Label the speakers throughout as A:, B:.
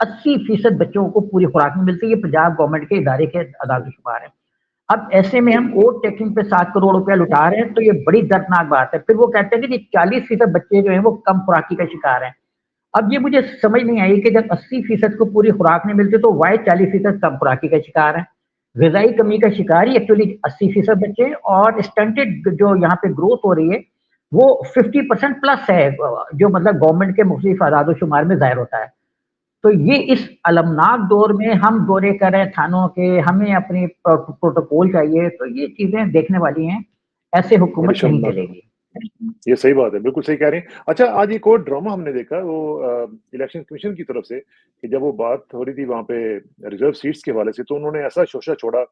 A: 80% بچوں کو پوری خوراک نہیں ملتی. یہ پنجاب گورنمنٹ کے ادارے کے اعداد و شمار ہیں. اب ایسے میں ہم ووٹ ٹیکنگ پہ 7 کروڑ روپیہ لٹا رہے ہیں تو یہ بڑی دردناک بات ہے. پھر وہ کہتے ہیں کہ 40% بچے جو ہیں وہ کم خوراکی کا شکار ہیں. اب یہ مجھے سمجھ نہیں آئی کہ جب 80% کو پوری خوراک نہیں ملتی تو وائی 40% کم خوراکی کا شکار ہے. غذائی کمی کا شکار ہی ایکچولی 80% بچے, اور اسٹنٹڈ جو یہاں پہ گروتھ ہو رہی ہے وہ 50% پلس ہے, جو مطلب گورنمنٹ کے مختلف اعداد و شمار میں ظاہر ہوتا ہے. تو یہ اس المناک دور میں ہم دورے کر رہے ہیں تھانوں کے, ہمیں اپنی پروٹوکول چاہیے, تو یہ چیزیں دیکھنے والی ہیں. ایسے
B: بڑی
A: حکومت نہیں
B: شرمناک.
A: چلے گی.
B: یہ صحیح بات ہے, بالکل صحیح کہہ رہے ہیں. اچھا, آج ایک اور ڈرامہ ہم نے دیکھا, وہ الیکشن کمیشن کی طرف سے, کہ جب وہ بات ہو رہی تھی وہاں پہ ریزرو سیٹس کے حوالے سے, تو انہوں نے ایسا شوشہ چھوڑا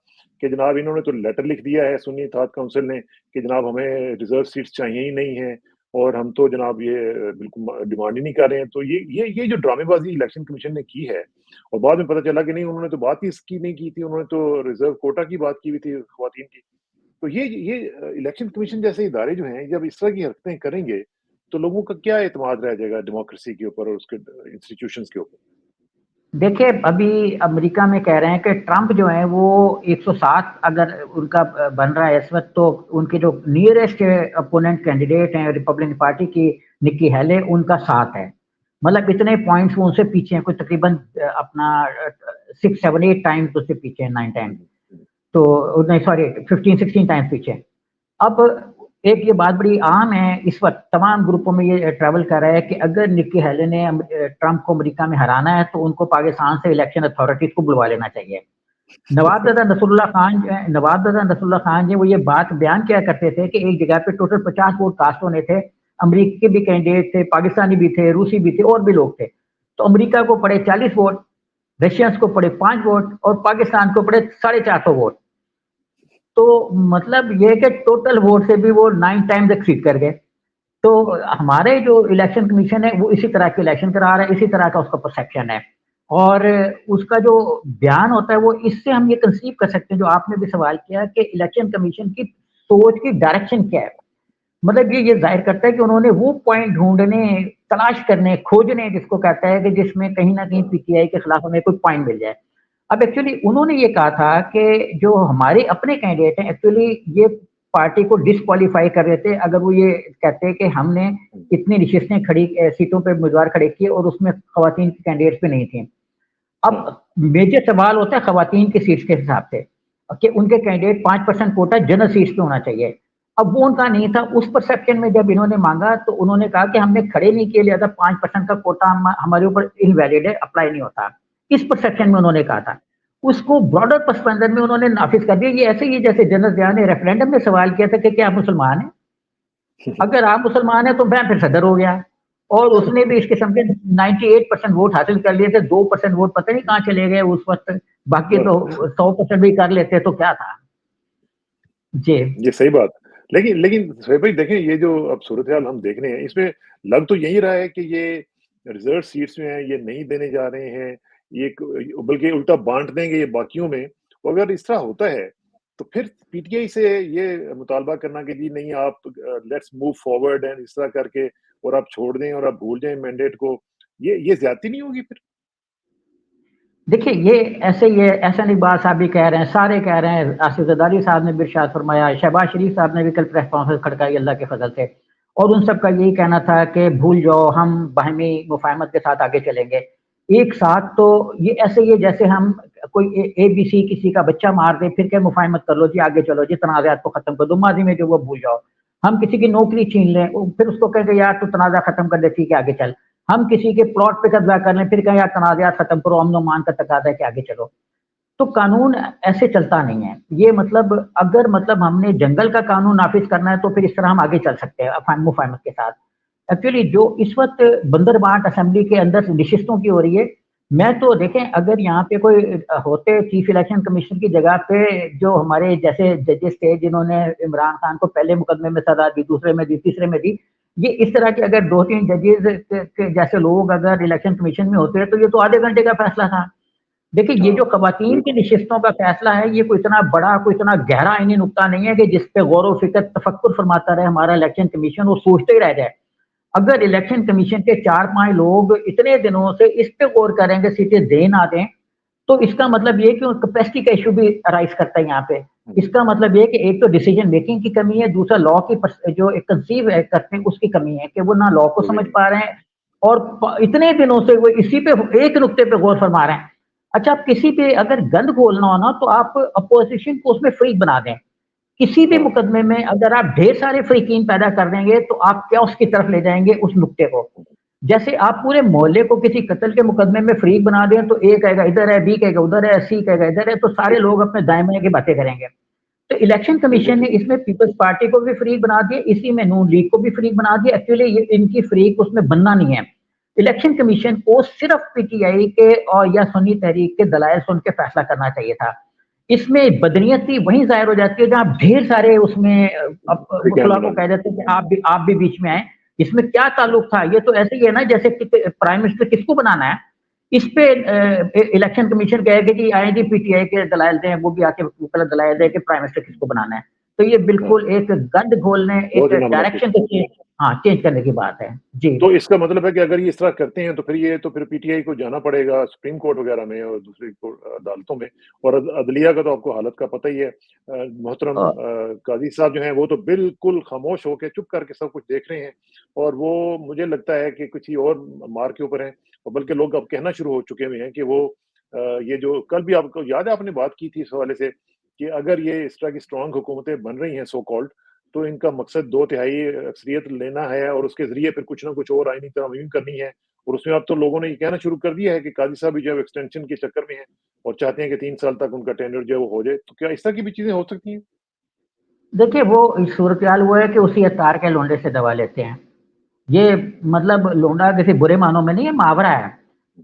B: کہ جناب انہوں نے تو لیٹر لکھ دیا ہے سنی اتحاد کونسل نے کہ جناب ہمیں ریزرو سیٹس چاہیے ہی نہیں ہیں, اور ہم تو جناب یہ بالکل ڈیمانڈ ہی نہیں کر رہے ہیں. تو یہ جو ڈرامے بازی الیکشن کمیشن نے کی ہے, اور بعد میں پتہ چلا کہ نہیں, انہوں نے تو بات ہی اس کی نہیں کی تھی, انہوں نے تو ریزرو کوٹا کی بات کی ہوئی تھی خواتین کی. تو یہ الیکشن کمیشن جیسے ادارے جو ہیں جب اس طرح کی حرکتیں کریں گے تو لوگوں کا کیا اعتماد رہ جائے گا ڈیموکریسی کے اوپر اور اس کے انسٹیٹیوشنز کے اوپر؟
A: دیکھیں, ابھی امریکہ میں کہہ رہے ہیں کہ ٹرمپ جو ہیں وہ 107 اگر ان کا بن رہا ہے اس وقت, تو ان کے جو نیئرسٹ اپوننٹ کینڈیڈیٹ ہیں ریپبلکن پارٹی کی, نکی ہیلے, ان کا 7 ہے. مطلب اتنے پوائنٹس وہ ان سے پیچھے ہیں, کوئی تقریباً اپنا 6 7 8 ٹائمز اس سے پیچھے ہیں, 9 ٹائمز, تو نہیں سوری 15 16 ٹائمز پیچھے. اب ایک یہ بات بڑی عام ہے اس وقت تمام گروپوں میں یہ ٹریول کر رہا ہے کہ اگر نکی ہیلی نے ٹرمپ کو امریکہ میں ہرانا ہے تو ان کو پاکستان سے الیکشن اتھارٹیز کو بلوا لینا چاہیے. نواب دادا نصر اللہ خان جو وہ یہ بات بیان کیا کرتے تھے کہ ایک جگہ پہ ٹوٹل 50 ووٹ کاسٹ ہونے تھے, امریکی کے بھی کینڈیڈیٹ تھے, پاکستانی بھی تھے, روسی بھی تھے, اور بھی لوگ تھے. تو امریکہ کو پڑے 40 ووٹ, رشینس کو پڑے 5 ووٹ, اور پاکستان کو پڑے 450 ووٹ. تو مطلب یہ کہ ٹوٹل ووٹ سے بھی وہ 9 ٹائمز ایکسیڈ کر گئے. تو ہمارے جو الیکشن کمیشن ہے وہ اسی طرح کے الیکشن کرا رہا ہے, اسی طرح کا اس کا پرسیپشن ہے, اور اس کا جو بیان ہوتا ہے وہ اس سے ہم یہ کنسیو کر سکتے ہیں جو آپ نے بھی سوال کیا کہ الیکشن کمیشن کی سوچ کی ڈائریکشن کیا ہے. مطلب یہ ظاہر کرتا ہے کہ انہوں نے وہ پوائنٹ ڈھونڈنے, تلاش کرنے, کھوجنے, جس کو کہتا ہے کہ جس میں کہیں نہ کہیں پی ٹی آئی کے خلاف ہمیں کوئی پوائنٹ مل جائے. اب ایکچولی انہوں نے یہ کہا تھا کہ جو ہمارے اپنے کینڈیڈیٹ ہیں ایکچولی یہ پارٹی کو ڈسکوالیفائی کر رہے تھے اگر وہ یہ کہتے کہ ہم نے اتنی نشستیں کھڑی سیٹوں پہ امیدوار کھڑے کیے اور اس میں خواتین کی کینڈیڈیٹس پہ نہیں تھیں. اب میجر سوال ہوتا ہے خواتین کی سیٹس کے حساب سے کہ ان کے کینڈیڈیٹ 5% کوٹا جنرل سیٹس پہ ہونا چاہیے. اب وہ ان کا نہیں تھا. اس پرسیپشن میں جب انہوں نے مانگا تو انہوں نے کہا کہ ہم نے کھڑے نہیں کیے, لہٰذا 5% کا کوٹا ہمارے اوپر انویلڈ ہے, اپلائی نہیں ہوتا. اس پرسیپشن میں انہوں نے کہا تھا. اس کو براڈر پس منظر میں انہوں نے نافذ کر دیا. یہ ایسے ہی جیسے جنرل ضیاء نے ریفرینڈم میں سوال کیا تھا کہ کیا آپ مسلمان ہیں, اگر آپ مسلمان ہیں تو میں پھر صدر ہو گیا, اور اس نے بھی اس قسم کے 98% ووٹ حاصل کر لیے تھے. 2% ووٹ پتہ نہیں کہاں چلے گئے اس وقت, باقی تو 100% بھی کر لیتے تو کیا تھا. جی
B: یہ صحیح بات. لیکن سہیب بھائی دیکھیں, یہ جو اب صورتحال ہم دیکھ رہے ہیں اس میں لگ تو یہی رہا ہے کہ یہ ریزرو سیٹس میں ہیں یہ نہیں دینے جا رہے ہیں, یہ بلکہ الٹا بانٹ دیں گے یہ باقیوں میں. اگر اس طرح ہوتا ہے تو پھر پی ٹی آئی سے یہ مطالبہ کرنا کہ جی نہیں آپ لیٹس موو فارورڈ اینڈ اس طرح کر کے اور آپ چھوڑ دیں اور آپ بھول جائیں مینڈیٹ کو, یہ زیادتی نہیں ہوگی پھر؟
A: دیکھیے یہ ایسا نہیں بات صاحب بھی کہہ رہے ہیں, سارے کہہ رہے ہیں, آصف زرداری صاحب نے بھی ارشاد فرمایا, شہباز شریف صاحب نے بھی کل پریس کانفرنس کھڑکائی اللہ کے فضل سے, اور ان سب کا یہی کہنا تھا کہ بھول جاؤ, ہم باہمی مفاہمت کے ساتھ آگے چلیں گے ایک ساتھ. تو یہ ایسے ہی ہے جیسے ہم کوئی اے بی سی کسی کا بچہ مار دے پھر کہ مفاہمت کر لو جی, آگے چلو جی, تنازعات کو ختم کر دو. ماضی میں جو وہ بھول جاؤ. ہم کسی کی نوکری چھین لیں پھر اس کو کہیں گے یار تو تنازع ختم کر دے, ٹھیک ہے آگے چل. ہم کسی کے پلاٹ پہ قبضہ کر لیں پھر کہیں یار تنازعات ختم کرو, امن و امان کا تقاضا ہے کہ آگے چلو. تو قانون ایسے چلتا نہیں ہے. یہ مطلب اگر ہم نے جنگل کا قانون نافذ کرنا ہے تو پھر اس طرح ہم آگے چل سکتے ہیں مفاہمت کے ساتھ. ایکچولی جو اس وقت بندر بانٹ اسمبلی کے اندر نشستوں کی ہو رہی ہے, میں تو دیکھیں اگر یہاں پہ کوئی ہوتے چیف الیکشن کمیشن کی جگہ پہ جو ہمارے جیسے ججز تھے جنہوں نے عمران خان کو پہلے مقدمے میں سزا دی, دوسرے میں دی, تیسرے میں دی, یہ اس طرح کے اگر 2-3 ججز جیسے لوگ اگر الیکشن کمیشن میں ہوتے ہیں تو یہ تو آدھے گھنٹے کا فیصلہ تھا. دیکھیں یہ جو خواتین کی نشستوں کا فیصلہ ہے یہ کوئی اتنا بڑا کوئی اتنا گہرا آئینی نقطہ نہیں ہے کہ جس پہ غور و فکر تفکر فرماتا رہے ہمارا الیکشن کمیشن, وہ سوچتے ہی رہ جائے. اگر الیکشن کمیشن کے 4-5 لوگ اتنے دنوں سے اس پہ غور کریں گے سیٹیں دے نہ دیں تو اس کا مطلب یہ کہ کیپیسٹی کا ایشو بھی رائز کرتا ہے یہاں پہ. اس کا مطلب یہ کہ ایک تو ڈیسیجن میکنگ کی کمی ہے, دوسرا لا کی جو کنسیو کرتے ہیں اس کی کمی ہے کہ وہ نہ لا کو سمجھ پا رہے ہیں اور اتنے دنوں سے وہ اسی پہ ایک نقطے پہ غور فرما رہے ہیں. اچھا آپ کسی پہ اگر گند کھولنا ہو نا تو آپ اپوزیشن کو اس میں فریق بنا دیں. کسی بھی مقدمے میں اگر آپ ڈھیر سارے فریقین پیدا کر دیں گے تو آپ کیا اس کی طرف لے جائیں گے اس نقطے کو. جیسے آپ پورے محلے کو کسی قتل کے مقدمے میں فریق بنا دیں تو اے کہے گا ادھر ہے, بی کہے گا ادھر ہے, سی کہے گا ادھر ہے, تو سارے لوگ اپنے دائیں بائیں کی باتیں کریں گے. تو الیکشن کمیشن نے اس میں پیپلز پارٹی کو بھی فریق بنا دیا, اسی میں نون لیگ کو بھی فریق بنا دیا. ایکچولی یہ ان کی فریق اس میں بننا نہیں ہے. الیکشن کمیشن کو صرف پی ٹی آئی کے اور یا سنی تحریک کے دلائل سن کے فیصلہ کرنا چاہیے تھا. اس میں بدنیتی وہیں ظاہر ہو جاتی ہے جہاں ڈھیر سارے اس میں مطلع کو کہہ دیتے ہیں کہ آپ بھی بیچ میں آئیں. اس میں کیا تعلق تھا؟ یہ تو ایسے ہی ہے نا جیسے پرائم منسٹر کس کو بنانا ہے, اس پہ الیکشن کمیشن کہے کہ جی آئیں جی پی ٹی آئی کے دلائل دیں, وہ بھی آ کے غلط دلائل دیں کہ پرائم منسٹر کس کو بنانا ہے. تو یہ بالکل ایک گند گھولنے, ایک ڈائریکشن کو چینج کرنے کی بات ہے. جی
B: تو اس کا مطلب ہے کہ اگر یہ اس طرح کرتے ہیں تو پھر پی ٹی آئی کو جانا پڑے گا سپریم کورٹ وغیرہ میں اور دوسری عدالتوں میں. اور عدلیہ کا تو آپ کو حالت کا پتہ ہی ہے. محترم قاضی صاحب جو ہیں وہ تو بالکل خاموش ہو کے چپ کر کے سب کچھ دیکھ رہے ہیں, اور وہ مجھے لگتا ہے کہ کچھ ہی اور مار کے اوپر ہیں. اور بلکہ لوگ اب کہنا شروع ہو چکے ہوئے ہیں کہ وہ یہ جو کل بھی آپ کو یاد ہے آپ نے بات کی تھی اس حوالے سے کہ اگر یہ اس طرح کی اسٹرانگ حکومتیں بن رہی ہیں سو کالڈ, تو ان کا مقصد 2/3 اکثریت لینا ہے اور اس کے ذریعے پھر کچھ نہ کچھ اور آئینی ترامیم کرنی ہے. اور اس میں اب تو لوگوں نے یہ کہنا شروع کر دیا ہے کہ قاضی صاحب بھی جو ہے ایکسٹینشن کے چکر میں ہیں اور چاہتے ہیں کہ 3 سال تک ان کا ٹینڈر جو ہے وہ ہو جائے. تو کیا اس طرح کی بھی چیزیں ہو سکتی ہیں؟
A: دیکھیے وہ صورتحال وہ ہے کہ اسی اتار کے لونڈے سے دوا لیتے ہیں. یہ مطلب لونڈا کسی برے معنوں میں نہیں ہے, محاورہ ہے.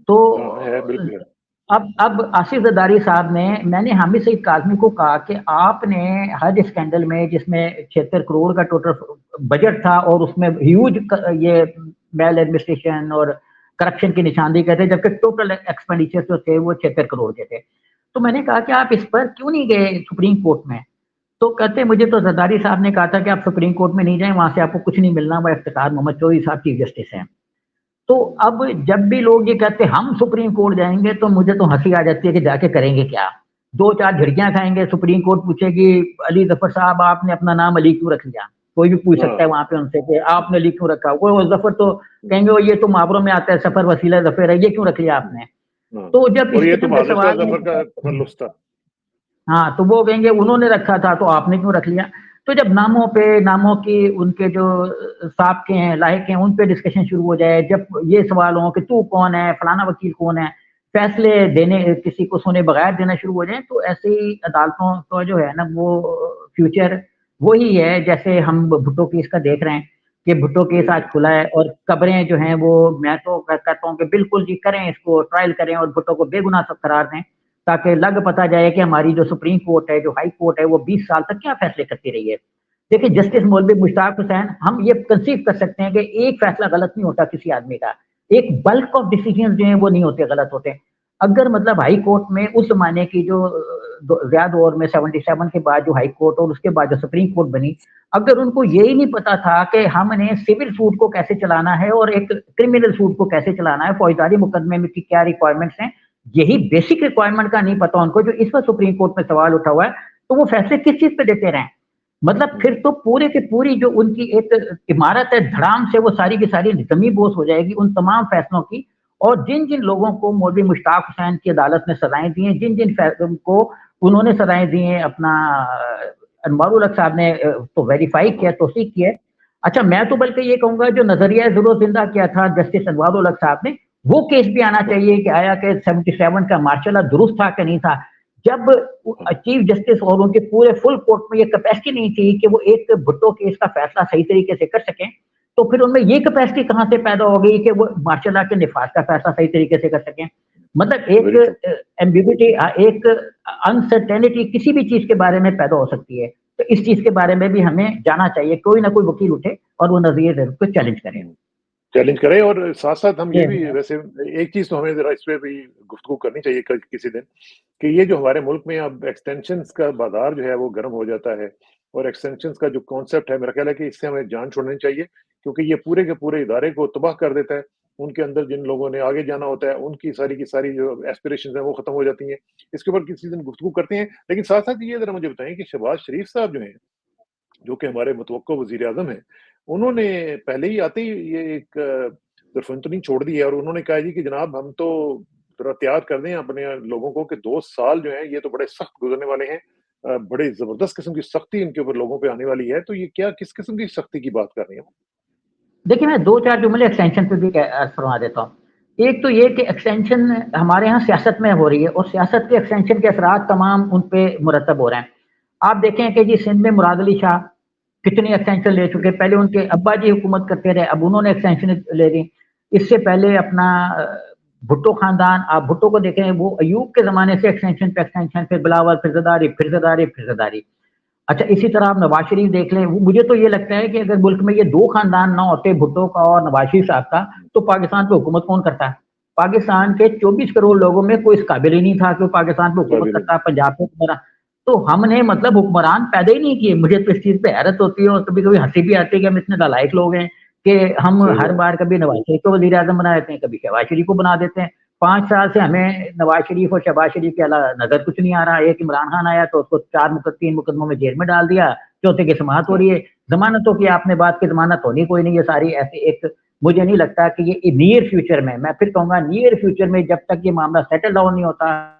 A: تو
B: ہے بالکل.
A: اب آصف زرداری صاحب نے, میں نے حامد سعید کاظمی کو کہا کہ آپ نے حج اسکینڈل میں جس میں 76 کروڑ کا ٹوٹل بجٹ تھا اور اس میں ہیوج یہ میل ایڈمنسٹریشن اور کرپشن کی نشاندہی کرتے, جبکہ ٹوٹل ایکسپینڈیچر جو تھے وہ 76 کروڑ کے تھے. تو میں نے کہا کہ آپ اس پر کیوں نہیں گئے سپریم کورٹ میں؟ تو کہتے مجھے تو زرداری صاحب نے کہا تھا کہ آپ سپریم کورٹ میں نہیں جائیں, وہاں سے آپ کو کچھ نہیں ملنا, وہ افتخار محمد چودھری صاحب چیف جسٹس ہیں. تو اب جب بھی لوگ یہ کہتے ہیں ہم سپریم کورٹ جائیں گے تو مجھے تو ہنسی آ جاتی ہے کہ جا کے کریں گے کیا؟ 2-4 جھڑکیاں کھائیں گے, سپریم کورٹ پوچھے گی علی ظفر صاحب آپ نے اپنا نام علی کیوں رکھ لیا؟ کوئی بھی پوچھ سکتا ہے وہاں پہ ان سے کہ آپ نے علی کیوں رکھا. وہ ظفر تو کہیں گے یہ تو محاوروں میں آتا ہے, سفر وسیلہ ظفر ہے, یہ کیوں رکھ لیا آپ نے؟ تو جب اس قسم کے سوال ہاں تو وہ کہیں گے انہوں نے رکھا تھا تو آپ نے کیوں رکھ لیا. تو جب ناموں کی ان کے جو سابقے ہیں لاحق ہیں ان پہ ڈسکشن شروع ہو جائے, جب یہ سوال ہوں کہ تو کون ہے, فلانا وکیل کون ہے, فیصلے دینے کسی کو سنے بغیر دینا شروع ہو جائیں, تو ایسے ہی عدالتوں کا جو ہے نا وہ فیوچر وہی ہے جیسے ہم بھٹو کیس کا دیکھ رہے ہیں کہ بھٹو کیس آج کھلا ہے اور قبریں جو ہیں وہ, میں تو کہتا ہوں کہ بالکل جی کریں اس کو ٹرائل کریں اور بھٹو کو بے گناہ سب قرار دیں تاکہ لگ پتا جائے کہ ہماری جو سپریم کورٹ ہے, جو ہائی کورٹ ہے, وہ 20 سال تک کیا فیصلے کرتی رہی ہے. دیکھیں جسٹس مولوی مشتاق حسین, ہم یہ کنسیو کر سکتے ہیں کہ ایک فیصلہ غلط نہیں ہوتا کسی آدمی کا, ایک بلک آف ڈیسیجنز جو ہیں وہ نہیں ہوتے, غلط ہوتے ہیں. اگر مطلب ہائی کورٹ میں اس زمانے کی جو زیادہ دور میں 77 کے بعد جو ہائی کورٹ اور اس کے بعد جو سپریم کورٹ بنی, اگر ان کو یہی نہیں پتا تھا کہ ہم نے سول سوٹ کو کیسے چلانا ہے اور ایک کرمنل سوٹ کو کیسے چلانا ہے, فوجداری مقدمے میں کی کیا ریکوائرمنٹس ہیں, یہی بیسک ریکوائرمنٹ کا نہیں پتا ان کو, جو اس وقت سپریم کورٹ میں سوال اٹھا ہوا ہے, تو وہ فیصلے کس چیز پہ دیتے رہیں؟ مطلب پھر تو پورے کی پوری جو ان کی ایک عمارت ہے دھڑام سے وہ ساری کی ساری زمین بوس ہو جائے گی ان تمام فیصلوں کی. اور جن جن لوگوں کو مولوی مشتاق حسین کی عدالت نے سزائیں دی ہیں, جن جن کو انہوں نے سزائیں دی ہیں, اپنا انوار الحق صاحب نے تو ویریفائی کیا, توثیق کیا. اچھا میں تو بلکہ یہ کہوں گا جو نظریہ ضرور زندہ کیا تھا جسٹس انوار الحق صاحب نے, وہ کیس بھی آنا چاہیے کہ آیا کہ 77 کا مارشل لا درست تھا کہ نہیں تھا. جب چیف جسٹس اور ان کے پورے فل کورٹ میں یہ کیپیسٹی نہیں تھی کہ وہ ایک بھٹو کیس کا فیصلہ صحیح طریقے سے کر سکیں, تو پھر ان میں یہ کیپیسٹی کہاں سے پیدا ہو گئی کہ وہ مارشل لا کے نفاذ کا فیصلہ صحیح طریقے سے کر سکیں. مطلب ایک ایمبیگوٹی, ایک انسرٹینٹی کسی بھی چیز کے بارے میں پیدا ہو سکتی ہے. تو اس چیز کے بارے میں بھی ہمیں جانا چاہیے, کوئی نہ کوئی وکیل اٹھے اور وہ نظریے ضرور کو
B: چیلنج کریں. اور ساتھ ساتھ ہم یہ بھی ویسے ایک چیز تو ہمیں ذرا اس پہ بھی گفتگو کرنی چاہیے کسی دن, کہ یہ جو ہمارے ملک میں اب ایکسٹینشنز کا بازار جو ہے وہ گرم ہو جاتا ہے, اور ایکسٹینشن کا جو کانسیپٹ ہے میرا خیال ہے کہ اس سے ہمیں جان چھوڑنی چاہیے، کیونکہ یہ پورے کے پورے ادارے کو تباہ کر دیتا ہے. ان کے اندر جن لوگوں نے آگے جانا ہوتا ہے ان کی ساری جو ایسپریشنز ہیں وہ ختم ہو جاتی ہیں. اس کے اوپر کسی دن گفتگو کرتے ہیں. لیکن ساتھ ساتھ یہ ذرا مجھے بتائیں کہ شہباز شریف صاحب جو ہیں، جو کہ ہمارے متوقع وزیر اعظم ہیں، انہوں نے پہلے ہی آتے ہی یہ ایک درفنتنی چھوڑ دی ہے، اور انہوں نے کہا جی کہ جناب ہم تو ذرا تیار کر دیں اپنے لوگوں کو کہ 2 سال جو ہیں یہ تو بڑے سخت گزرنے والے ہیں، بڑے زبردست قسم کی سختی ان کے اوپر لوگوں پہ آنے والی ہے. تو یہ کیا کس قسم کی سختی کی بات کر رہی ہیں؟
A: دیکھیں میں 2-4 جملے ایکسٹینشن پہ بھی فرما دیتا ہوں. ایک تو یہ کہ ایکسٹینشن ہمارے ہاں سیاست میں ہو رہی ہے، اور سیاست کے ایکسٹینشن کے اثرات تمام ان پہ مرتب ہو رہے ہیں. آپ دیکھیں کہ جی سندھ میں مراد علی شاہ کتنی ایکسٹینشن لے چکے. پہلے ان کے ابا جی حکومت کرتے رہے، اب انہوں نے ایکسٹینشن لے دی. اس سے پہلے اپنا بھٹو خاندان، آپ بھٹو کو دیکھیں وہ ایوب کے زمانے سے ایکسٹینشن پہ ایکسٹینشن، پھر بلاول، پھر زرداری، پھر زرداری، پھر زرداری. اچھا اسی طرح آپ نواز شریف دیکھ لیں. مجھے تو یہ لگتا ہے کہ اگر ملک میں یہ 2 خاندان نہ ہوتے، بھٹو کا اور نواز شریف صاحب کا، تو پاکستان پہ حکومت کون کرتا ہے؟ پاکستان کے 24 کروڑ لوگوں میں کوئی اس قابل ہی نہیں تھا کہ وہ پاکستان پہ حکومت کرتا. پنجاب پہ حکمران تو ہم نے مطلب حکمران پیدا ہی نہیں کیے. مجھے تو اس چیز پہ حیرت ہوتی ہے، اور کبھی کبھی ہنسی بھی آتی ہے کہ ہم اتنے نالائق لوگ ہیں کہ ہم ہر بار کبھی نواز شریف کو وزیر اعظم بنا دیتے ہیں، کبھی شہباز شریف کو بنا دیتے ہیں. 5 سال سے ہمیں نواز شریف اور شہباز شریف کے علاوہ نظر کچھ نہیں آ رہا. ایک عمران خان آیا تو اس کو 3 مقدموں میں جیل میں ڈال دیا، چوتھے کی سماعت ہو رہی ہے. ضمانتوں کی آپ نے بات کی، ضمانت ہونی کوئی نہیں. یہ ساری ایسے ایک مجھے نہیں لگتا کہ یہ نیئر فیوچر میں پھر کہوں گا نیئر فیوچر میں جب تک یہ معاملہ سیٹل ڈاؤن نہیں ہوتا.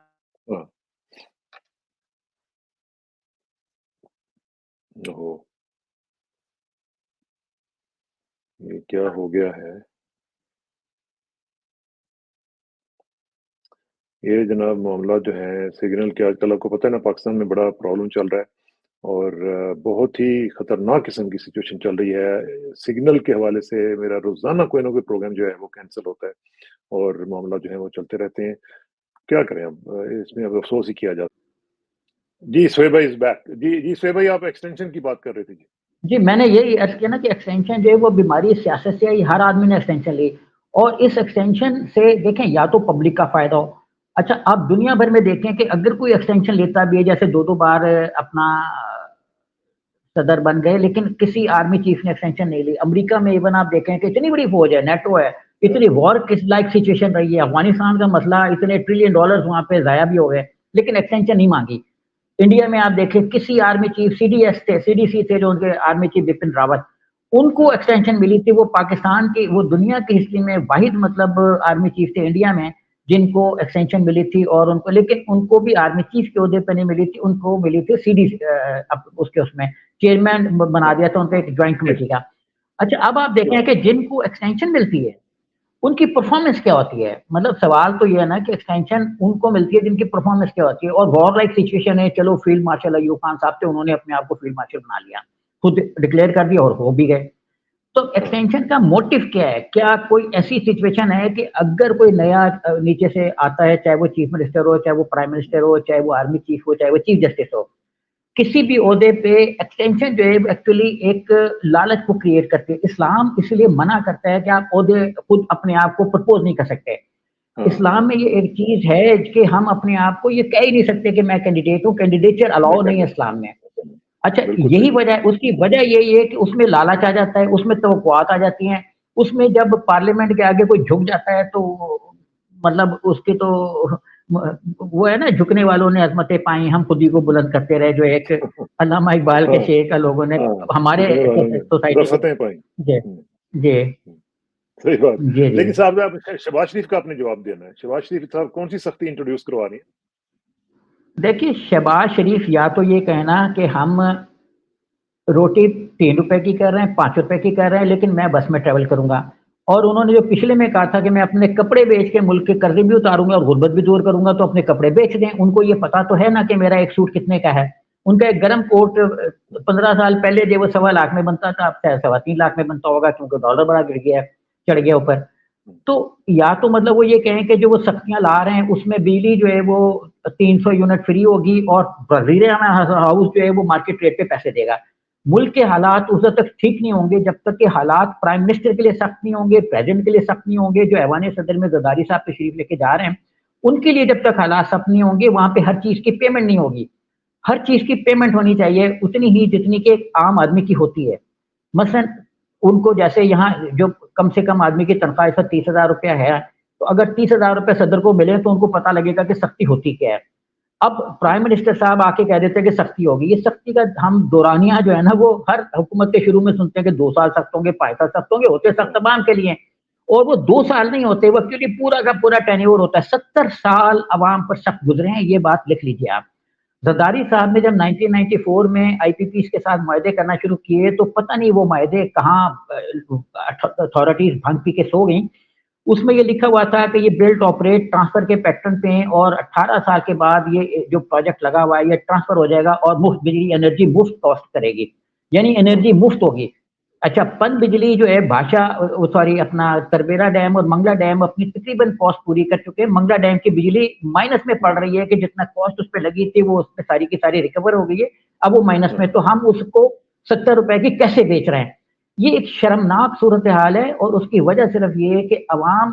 B: یہ کیا ہو گیا ہے یہ جناب معاملہ جو ہے سگنل کے، آج کل آپ کو پتہ ہے نا پاکستان میں بڑا پرابلم چل رہا ہے، اور بہت ہی خطرناک قسم کی سچویشن چل رہی ہے. سگنل کے حوالے سے میرا روزانہ کوئی نہ کوئی پروگرام جو ہے وہ کینسل ہوتا ہے، اور معاملہ جو ہے وہ چلتے رہتے ہیں. کیا کریں اب اس میں اب افسوس ہی کیا جاتا. جی سہیب بھائی از بیک. جی سہیب بھائی آپ ایکسٹینشن کی بات کر رہے تھے.
A: جی میں نے یہی عرض کیا نا کہ ایکسٹینشن جو ہے وہ بیماری سیاست سے آئی. ہر آدمی نے ایکسٹینشن لی، اور اس ایکسٹینشن سے دیکھیں یا تو پبلک کا فائدہ ہو. اچھا آپ دنیا بھر میں دیکھیں کہ اگر کوئی ایکسٹینشن لیتا بھی ہے، جیسے 2 بار اپنا صدر بن گئے لیکن کسی آرمی چیف نے ایکسٹینشن نہیں لی. امریکہ میں ایون آپ دیکھیں کہ اتنی بڑی فوج ہے، نیٹو ہے، اتنی وار کس لائک سچویشن رہی ہے. افغانستان کا مسئلہ اتنے $1 ٹریلین وہاں پہ ضائع بھی ہو گئے لیکن ایکسٹینشن نہیں مانگی. انڈیا میں آپ دیکھیں کسی army chief C D C تھے جو ان کے آرمی چیف بپن راوت، ان کو ایکسٹینشن ملی تھی. وہ پاکستان کی، وہ دنیا کی ہسٹری میں واحد مطلب آرمی چیف تھے انڈیا میں جن کو ایکسٹینشن ملی تھی. اور ان کو، لیکن ان کو بھی آرمی چیف کے عہدے پہ نہیں ملی تھی، ان کو ملی تھی سی ڈی اس میں چیئرمین بنا دیا تھا ان کو ایک جوائنٹ کمیٹی کا. اچھا اب آپ دیکھیں کہ جن کو ایکسٹینشن ملتی ہے ان کی پرفارمنس کیا ہوتی ہے. مطلب سوال تو یہ ہے نا کہ ایکسٹینشن ان کو ملتی ہے جن کی پرفارمنس کیا ہوتی ہے. اور وار لائک سچویشن ہے، چلو فیلڈ مارشل ایوب خان صاحب تھے، انہوں نے اپنے آپ کو فیلڈ مارشل بنا لیا، خود ڈکلیئر کر دیا اور ہو بھی گئے. تو ایکسٹینشن کا موٹیو کیا ہے؟ کیا کوئی ایسی سچویشن ہے کہ اگر کوئی نیا نیچے سے آتا ہے، چاہے وہ چیف منسٹر ہو، چاہے وہ پرائم منسٹر ہو، چاہے وہ آرمی چیف ہو، چاہے وہ چیف جسٹس ہو، کسی بھی عہدے پہ ایکسٹینشن جو ہے ایکچولی ایک لالچ کو کریٹ کرتے ہیں. اسلام اس لیے منع کرتا ہے کہ آپ عہدے خود اپنے آپ کو پرپوز نہیں کر سکتے. اسلام میں یہ ایک چیز ہے کہ ہم اپنے آپ کو یہ کہہ ہی نہیں سکتے کہ میں کینڈیڈیٹ ہوں. کینڈیڈیچر الاؤ نہیں ہے اسلام میں. اچھا یہی وجہ ہے، اس کی وجہ یہی ہے کہ اس میں لالچ آ جاتا ہے، اس میں توقعات آ جاتی ہیں. اس میں جب پارلیمنٹ کے آگے کوئی جھک جاتا ہے تو مطلب اس کی تو وہ ہے نا، جھکنے والوں نے عظمتیں پائیں، ہم خود ہی کو بلند کرتے رہے، جو ایک علامہ اقبال کے شعر کا لوگوں نے ہمارے سوسائٹی پائیں. جی جی
B: صحیح بات. لیکن صاحب شہباز شریف کا آپ نے جواب دینا ہے. شہباز شریف صاحب کون سی سختی انٹروڈیوس کروا رہی ہیں؟
A: دیکھیے شہباز شریف یا تو یہ کہنا کہ ہم روٹی 3 روپے کی کر رہے ہیں، 5 روپے کی کر رہے ہیں، لیکن میں بس میں ٹریول کروں گا. اور انہوں نے جو پچھلے میں کہا تھا کہ میں اپنے کپڑے بیچ کے ملک کے قرضے بھی اتاروں گا اور غربت بھی دور کروں گا، تو اپنے کپڑے بیچ دیں. ان کو یہ پتا تو ہے نا کہ میرا ایک سوٹ کتنے کا ہے. ان کا ایک گرم کوٹ 15 سال پہلے جو وہ 1.25 لاکھ میں بنتا تھا، اب 3.25 لاکھ میں بنتا ہوگا کیونکہ ڈالر بڑا گر گیا ہے، چڑھ گیا اوپر. تو یا تو مطلب وہ یہ کہیں کہ جو وہ سختیاں لا رہے ہیں اس میں بجلی جو ہے وہ 300 یونٹ فری ہوگی اور وزیر ہاؤس جو ہے وہ مارکیٹ ریٹ پہ پیسے دے گا. ملک کے حالات اس وقت تک ٹھیک نہیں ہوں گے جب تک کہ حالات پرائم منسٹر کے لیے سخت نہیں ہوں گے، پریزیڈنٹ کے لیے سخت نہیں ہوں گے. جو ایوان صدر میں زرداری صاحب تشریف لے کے جا رہے ہیں ان کے لیے جب تک حالات سخت نہیں ہوں گے، وہاں پہ ہر چیز کی پیمنٹ نہیں ہوگی. ہر چیز کی پیمنٹ ہونی چاہیے اتنی ہی جتنی کہ ایک عام آدمی کی ہوتی ہے. مثلاً ان کو جیسے یہاں جو کم سے کم آدمی کی تنخواہ اس وقت 30,000 روپیہ ہے, تو اگر 30,000 روپے صدر کو ملے تو ان کو پتہ لگے گا کہ سختی ہوتی کیا ہے. اب پرائم منسٹر صاحب آ کے کہہ دیتے ہیں کہ سختی ہوگی. یہ سختی کا ہم دورانیہ جو ہے نا وہ ہر حکومت کے شروع میں سنتے ہیں کہ 2 سال سخت ہوں گے, 5 سال سخت ہوں گے, ہوتے سخت عوام کے لیے, اور وہ 2 سال نہیں ہوتے, وہ ایکچولی پورا کا پورا ٹینیور ہوتا ہے. 70 سال عوام پر سخت گزرے ہیں, یہ بات لکھ لیجیے آپ. زرداری صاحب نے جب 1994 میں آئی پی پیز کے ساتھ معاہدے کرنا شروع کیے تو پتہ نہیں وہ معاہدے کہاں اتھارٹیز بھنگ پی کے سو گئیں. اس میں یہ لکھا ہوا تھا کہ یہ بلڈ آپریٹ ٹرانسفر کے پیٹرن پہ ہیں, اور 18 سال کے بعد یہ جو پروجیکٹ لگا ہوا ہے یہ ٹرانسفر ہو جائے گا اور مفت بجلی انرجی مفت کاسٹ کرے گی, یعنی انرجی مفت ہوگی. اچھا, پن بجلی جو ہے بھاشا سوری اپنا تربیرا ڈیم اور منگلا ڈیم اپنی تقریباً کاسٹ پوری کر چکے ہیں. منگلا ڈیم کی بجلی مائنس میں پڑ رہی ہے کہ جتنا کاسٹ اس پہ لگی تھی وہ اس پہ ساری کی ساری ریکور ہو گئی ہے, اب وہ مائنس میں, تو ہم اس کو 70 روپے کی کیسے بیچ رہے ہیں؟ یہ ایک شرمناک صورتحال ہے, اور اس کی وجہ صرف یہ ہے کہ عوام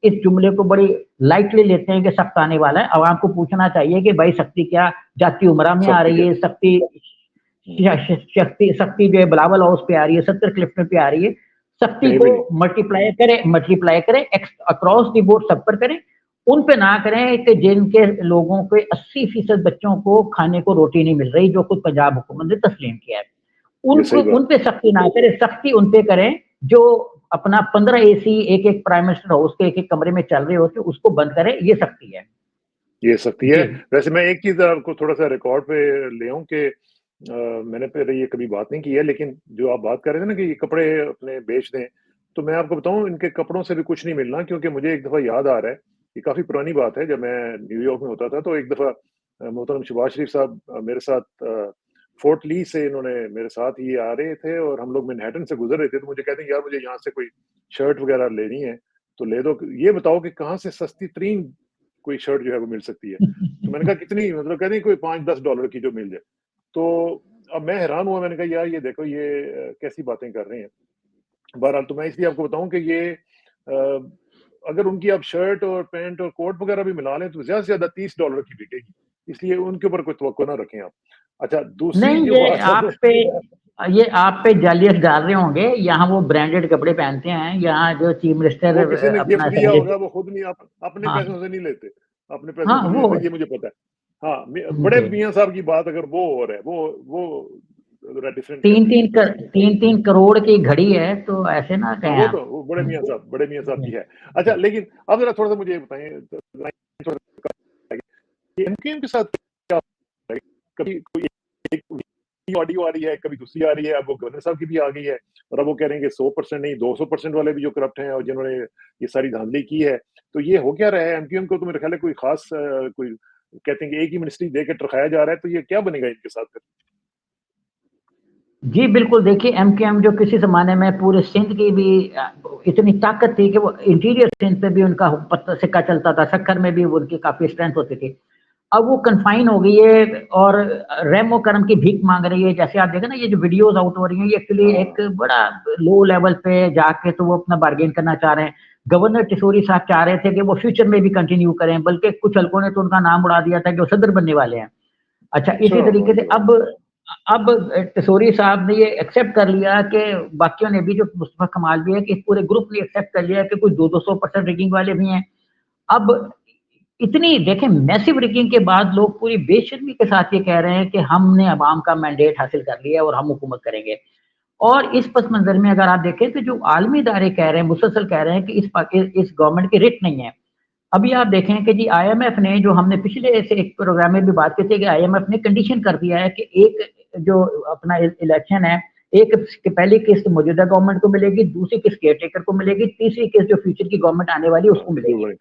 A: اس جملے کو بڑی لائٹلی لیتے ہیں کہ سخت آنے والا ہے. عوام کو پوچھنا چاہیے کہ بھائی سختی کیا جاتی عمرہ میں آ رہی ہے, سختی جو ہے بلاول ہاؤس پہ آ رہی ہے, 70 کلفٹن پہ آ رہی ہے. سختی کو ملٹیپلائی کرے اکراس دی بورڈ سب پر کریں, ان پہ نہ کریں کہ جن کے لوگوں کے 80% بچوں کو کھانے کو روٹی نہیں مل رہی, جو خود پنجاب حکومت نے تسلیم کیا ہے. ان پہ سختی نہ کرے, سختی ان پہ کریں جو اپنا 15 اے سی ایک پرائم منسٹر ہاؤس کے ایک کمرے میں چل رہے ہوتے اس کو بند کرے. یہ سختی ہے,
B: یہ سختی ہے. ویسے میں ایک چیز آپ کو تھوڑا سا ریکارڈ پہ لے آؤں کہ میں نے پہلے یہ کبھی بات نہیں کی ہے, لیکن جو آپ بات کر رہے تھے نا کہ یہ کپڑے اپنے بیچ دیں, تو میں آپ کو بتاؤں ان کے کپڑوں سے بھی کچھ نہیں ملنا, کیونکہ مجھے ایک دفعہ یاد آ رہا ہے, یہ کافی پرانی بات ہے, جب میں نیو یارک میں ہوتا تھا تو ایک دفعہ محترم شہباز شریف صاحب میرے ساتھ فورٹ لی سے انہوں نے میرے ساتھ ہی آ رہے تھے, اور ہم لوگ مینہٹن سے گزر رہے تھے, تو مجھے کہتے ہیں یار مجھے یہاں سے کوئی شرٹ وغیرہ لینی ہے تو لے دو, یہ بتاؤ کہ کہاں سے سستی ترین کوئی شرٹ جو ہے وہ مل سکتی ہے. تو میں نے کہا کتنی, مطلب کہتے ہیں کوئی $5-10 کی جو مل جائے. تو اب میں حیران ہوا, میں نے کہا یار یہ دیکھو یہ کیسی باتیں کر رہے ہیں. بہرحال تو میں اس لیے آپ کو بتاؤں کہ یہ اگر ان کی آپ شرٹ اور پینٹ اور کوٹ وغیرہ بھی ملا لیں تو زیادہ سے زیادہ $30 کی بکے گی, اس لیے ان کے اوپر کوئی توقع نہ رکھیں آپ. اچھا, دوسری جو بات
A: یہ آپ پہ جالیت ڈال رہے ہوں گے, یہاں وہ برانڈیڈ کپڑے پہنتے ہیں, یہاں جو چیف منسٹر
B: وہ کسی نے گفٹ دیا ہوگا, وہ خود نہیں, اپنے پیسوں سے نہیں لیتے, اپنے پیسوں سے نہیں لیتے, یہ مجھے پتا ہے. ہاں, بڑے میاں صاحب کی بات اگر وہ ہو رہا ہے وہ
A: 3 کروڑ کی گھڑی ہے, تو ایسے نہ کہیں
B: وہ تو بڑے میاں صاحب کی ہے. اچھا, لیکن اب ذرا تھوڑا سا مجھے بتائیں ایم کے ساتھ کیا, کبھی کوئی آڈیو آ رہی ہے, کبھی دوسری آ رہی ہے, اب وہ گورنر صاحب کی بھی آ گئی ہے, اور اب وہ کہہ رہے ہیں کہ 100% نہیں 200% والے بھی جو کرپٹ ہیں اور جنہوں نے یہ ساری دھاندلی کی ہے. تو یہ ہو کیا رہا ہے ایم کیو ایم کو, تو میرے خیال ہے کوئی خاص کوئی کہتے ہیں کہ ایک ہی منسٹری دے کے ٹرکایا جا رہا ہے, تو یہ کیا بنے گا ان کے ساتھ؟
A: جی بالکل, دیکھیے ایم کیو ایم جو کسی زمانے میں پورے سندھ کی بھی اتنی طاقت تھی کہ وہ انٹیریئر سندھ پہ بھی ان کا سکہ چلتا تھا, سکھر میں بھی ان کی کافی اسٹرینتھ ہوتی تھی, اب وہ کنفائن ہو گئی ہے اور رحم و کرم کی بھیک مانگ رہی ہے. جیسے آپ دیکھیں نا یہ جو ویڈیوز آؤٹ ہو رہی ہیں, یہ ایکچولی ایک بڑا لو لیول پہ جا کے تو وہ اپنا بارگین کرنا چاہ رہے ہیں. گورنر ٹسوری صاحب چاہ رہے تھے کہ وہ فیوچر میں بھی کنٹینیو کریں, بلکہ کچھ حلقوں نے تو ان کا نام اڑا دیا تھا کہ وہ صدر بننے والے ہیں. اچھا, اسی طریقے سے اب ٹسوری صاحب نے یہ ایکسیپٹ کر لیا کہ باقیوں نے بھی, جو مصطفیٰ کمال بھی ہے, کہ پورے گروپ نے ایکسیپٹ کر لیا کہ کچھ 200% ریگنگ والے بھی ہیں. اب اتنی دیکھیں میسو ریگنگ کے بعد لوگ پوری بے شرمی کے ساتھ یہ کہہ رہے ہیں کہ ہم نے عوام کا مینڈیٹ حاصل کر لیا اور ہم حکومت کریں گے. اور اس پس منظر میں اگر آپ دیکھیں تو جو عالمی ادارے کہہ رہے ہیں, مسلسل کہہ رہے ہیں کہ اس گورنمنٹ کی رٹ نہیں ہے. ابھی آپ دیکھیں کہ جی آئی ایم ایف نے, جو ہم نے پچھلے سے ایک پروگرام میں بھی بات کی تھی, کہ آئی ایم ایف نے کنڈیشن کر دیا ہے کہ ایک جو اپنا الیکشن ہے, ایک پہلی قسط موجودہ گورنمنٹ کو ملے گی, دوسری قسط کیئر ٹیکر کو ملے گی, تیسری قسط جو فیوچر کی گورنمنٹ آنے والی اس کو ملے گی.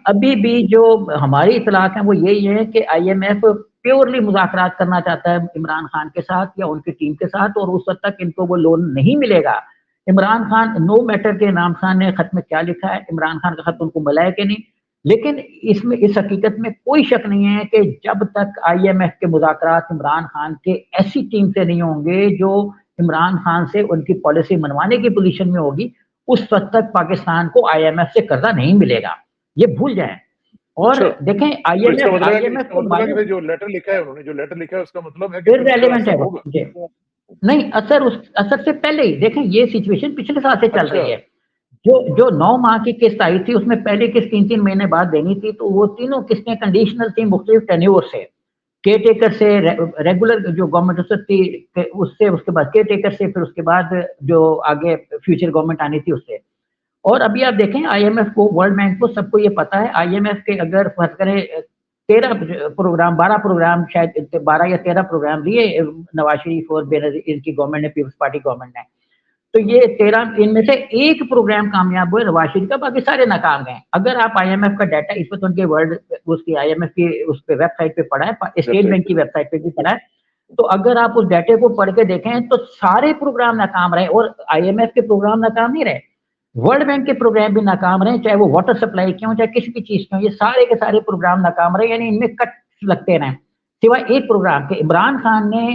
A: ابھی بھی جو ہماری اطلاعات ہیں وہ یہی ہے کہ آئی ایم ایف پیورلی مذاکرات کرنا چاہتا ہے عمران خان کے ساتھ یا ان کی ٹیم کے ساتھ, اور اس وقت تک ان کو وہ لون نہیں ملے گا. عمران خان نو میٹر کے عمران خان نے خط میں کیا لکھا ہے, عمران خان کا خط ان کو ملا ہے کہ نہیں, لیکن اس حقیقت میں کوئی شک نہیں ہے کہ جب تک آئی ایم ایف کے مذاکرات عمران خان کے ایسی ٹیم سے نہیں ہوں گے جو عمران خان سے ان کی پالیسی منوانے کی پوزیشن میں ہوگی, اس وقت تک پاکستان کو آئی ایم ایف سے قرضہ نہیں ملے گا, یہ بھول جائیں. اور دیکھیں IMF
B: کو جو لیٹر لکھا ہے انہوں نے، جو لیٹر لکھا ہے اس کا مطلب ہے کہ
A: ریلیونٹ ہے نہیں، اثر سے پہلے ہی دیکھیں یہ سچویشن پچھلے سال سے چل رہی ہے. جو 9 ماہ کی قسط آئی تھی اس میں پہلے قسط 3 مہینے بعد دینی تھی، تو وہ تینوں قسطیں کنڈیشنل تھیں مختلف ٹینیور سے، کیئر ٹیکر سے، ریگولر جو گورنمنٹ تھی اس سے، اس کے بعد کیئر ٹیکر سے، پھر اس کے بعد جو آگے فیوچر گورنمنٹ آنی تھی اس سے. اور ابھی آپ دیکھیں IMF کو، ورلڈ بینک کو، سب کو یہ پتا ہے IMF کے اگر فرض کریں 13 پروگرام 12 پروگرام شاید 12 یا 13 پروگرام دیے نواز شریف اور ان کی گورنمنٹ نے، پیپلز پارٹی گورنمنٹ نے، تو یہ 13 ان میں سے ایک پروگرام کامیاب ہوئے نواز شریف کا، باقی سارے ناکام گئے. اگر آپ IMF کا ڈیٹا اس وقت ان کے ورلڈ اس کی IMF کی اس پہ ویب سائٹ پہ پڑھا ہے، اسٹیٹ بینک کی ویب سائٹ پہ بھی پڑھا ہے، تو اگر آپ اس ڈیٹے کو پڑھ کے دیکھیں تو سارے پروگرام ناکام رہے. اور IMF کے پروگرام ناکام نہیں رہے، ورلڈ بینک کے پروگرام بھی ناکام رہے، چاہے وہ واٹر سپلائی کے ہوں چاہے کسی بھی چیز کے ہوں، یہ سارے کے سارے پروگرام ناکام رہے. یعنی ان میں کٹ لگتے رہے سوائے ایک پروگرام کے. عمران خان نے،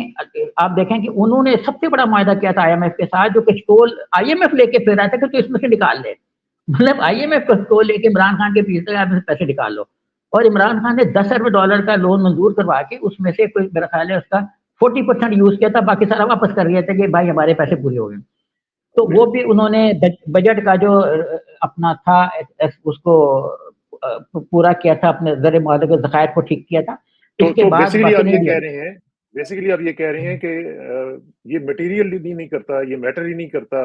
A: آپ دیکھیں کہ انہوں نے سب سے بڑا معاہدہ کیا تھا IMF کے ساتھ، جو کہ اسٹول IMF لے کے پھر رہا تھا کہ تو اس میں سے نکال لے، مطلب IMF کا اسٹول لے کے عمران خان کے پیچھے آپ سے پیسے نکال لو. اور عمران خان نے $10 ارب کا لون منظور کروا کے اس میں سے کوئی میرا خیال ہے اس کا 40% یوز کیا تھا، باقی سارا واپس کر رہے تھے کہ بھائی ہمارے پیسے پورے ہو گئے. تو وہ بھی انہوں نے بجٹ کا جو اپنا تھا اس کو پورا کیا تھا، اپنے زر معاہدے کے ذخائر کو ٹھیک کیا تھا.
B: تو بیسیکلی آپ یہ کہہ رہے ہیں کہ یہ مٹیریل نہیں کرتا، یہ میٹر ہی نہیں کرتا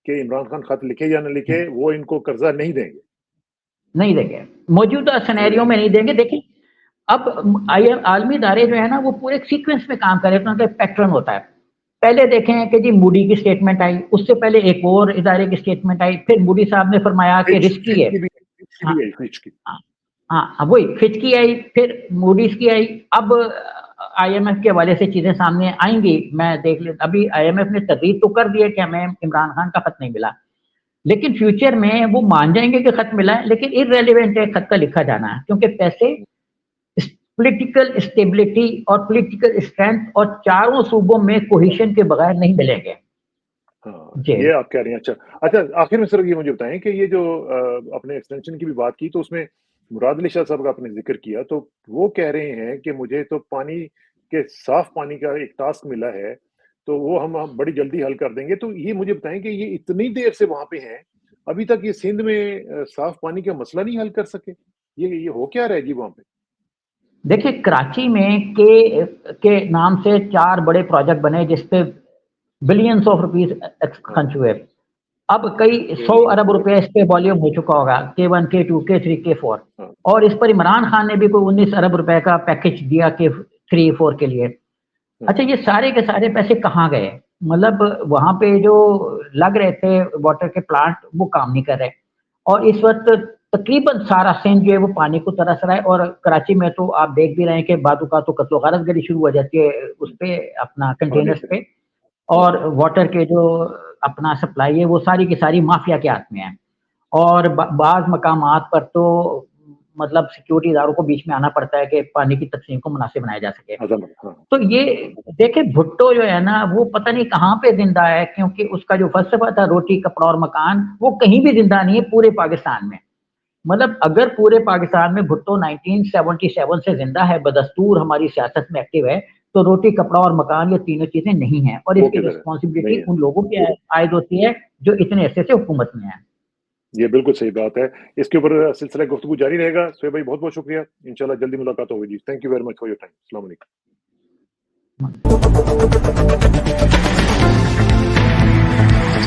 B: کہ عمران خان خط لکھے یا نہ لکھے، وہ ان کو قرضہ نہیں دیں گے
A: موجودہ سینیریو میں نہیں دیں گے. دیکھیں اب عالمی ادارے جو ہے نا وہ پورے سیکوینس میں کام کرے، تو ان کا ایک پیٹرن ہوتا ہے. پہلے دیکھیں کہ جی موڈی کی سٹیٹمنٹ آئی، اس سے پہلے ایک اور ادارے کی سٹیٹمنٹ آئی، پھر موڈی صاحب نے فرمایا کہ رسکی ہے، ہاں وہی فچ کی آئی، پھر موڈیز کی آئی. اب IMF کے حوالے سے چیزیں سامنے آئیں گی، میں دیکھ لیتا. ابھی IMF نے تردید تو کر دی ہے کہ ہمیں عمران خان کا خط نہیں ملا، لیکن فیوچر میں وہ مان جائیں گے کہ خط ملا ہے، لیکن ارریلیونٹ ہے خط کا لکھا جانا ہے، کیونکہ پیسے پولیٹیکل اسٹیبلٹی اور پولیٹیکل اسٹرینتھ اور چاروں صوبوں میں کوہیشن کے بغیر نہیں ملیں گے.
B: یہ آپ کہہ رہے ہیں. اچھا آخر میں صرف یہ مجھے بتائیں کہ یہ جو اپنے ایکسٹینشن کی بھی بات کی، تو اس میں مراد علی شاہ صاحب کا آپ نے ذکر کیا، تو وہ کہہ رہے ہیں کہ مجھے تو پانی کے صاف پانی کا ایک ٹاسک ملا ہے، تو وہ ہم بڑی جلدی حل کر دیں گے. تو یہ مجھے بتائیں کہ یہ اتنی دیر سے وہاں پہ ہیں، ابھی تک یہ سندھ میں صاف پانی کا مسئلہ نہیں حل کر سکے، یہ ہو کیا رہے گی وہاں پہ؟
A: دیکھیں کراچی میں کے نام سے 4 بڑے پروجیکٹ بنے جس پہ بلینز آف روپیز خرچ ہوئے. اب کئی 100 ارب روپے اس پہ والیوم ہو چکا ہوگا، K1 K2 K3 K4، اور اس پر عمران خان نے بھی کوئی 19 ارب روپے کا پیکج دیا K3 4 کے لیے. اچھا یہ سارے کے سارے پیسے کہاں گئے؟ مطلب وہاں پہ جو لگ رہے تھے واٹر کے پلانٹ وہ کام نہیں کر رہے، اور اس وقت تقریباً سارا سندھ جو ہے وہ پانی کو ترس رہا ہے. اور کراچی میں تو آپ دیکھ بھی رہے ہیں کہ بعض اوقات تو قتل و غارت گری شروع ہو جاتی ہے اس پہ، اپنا کنٹینرز پہ، اور واٹر کے جو اپنا سپلائی ہے وہ ساری کی ساری مافیا کے ہاتھ میں ہے. اور بعض مقامات پر تو مطلب سیکیورٹی اداروں کو بیچ میں آنا پڑتا ہے کہ پانی کی تقسیم کو مناسب بنایا جا سکے. تو یہ دیکھیں بھٹو جو ہے نا وہ پتہ نہیں کہاں پہ زندہ ہے، کیونکہ اس کا جو فلسفہ تھا روٹی کپڑا اور مکان، وہ کہیں بھی زندہ نہیں ہے پورے پاکستان میں. مطلب اگر پورے پاکستان میں بھٹو 1977 سے زندہ ہے، بدستور ہماری سیاست میں ایکٹیو ہے، تو روٹی کپڑا اور مکان یہ تینوں چیزیں نہیں ہیں، اور اس کی رسپانسبلٹی ان لوگوں کی عائد ہوتی ہے جو اتنے عرصے سے حکومت میں ہیں. یہ
B: بالکل صحیح بات ہے. اس کے اوپر سلسلہ گفتگو جاری رہے گا. سہیب بھائی بہت بہت شکریہ، انشاءاللہ جلدی ملاقات ہوگی جی. Thank you very much for your time. السلام علیکم.